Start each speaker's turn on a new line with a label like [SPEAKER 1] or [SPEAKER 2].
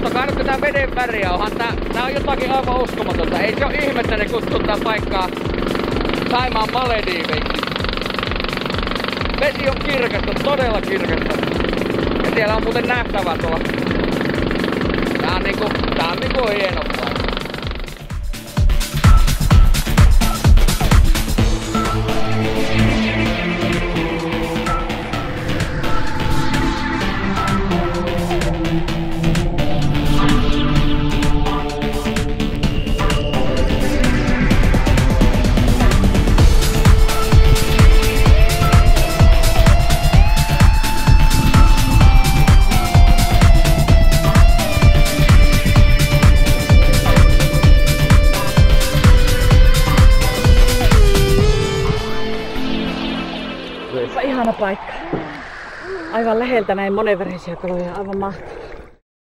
[SPEAKER 1] Kattokaa nyt tää veden väriä, tää on jotakin aivan uskomatonta. Ei se oo ihme, että ne kutsuu tää paikkaa Saimaan Malediiveiksi. Vesi on kirkasta, todella kirkasta. Ja siellä on muuten nähtävä tuolla. Tää on niinku hieno paikka.
[SPEAKER 2] Ihana paikka. Aivan läheltä näin monenvärisiä kaloja, aivan mahtavaa.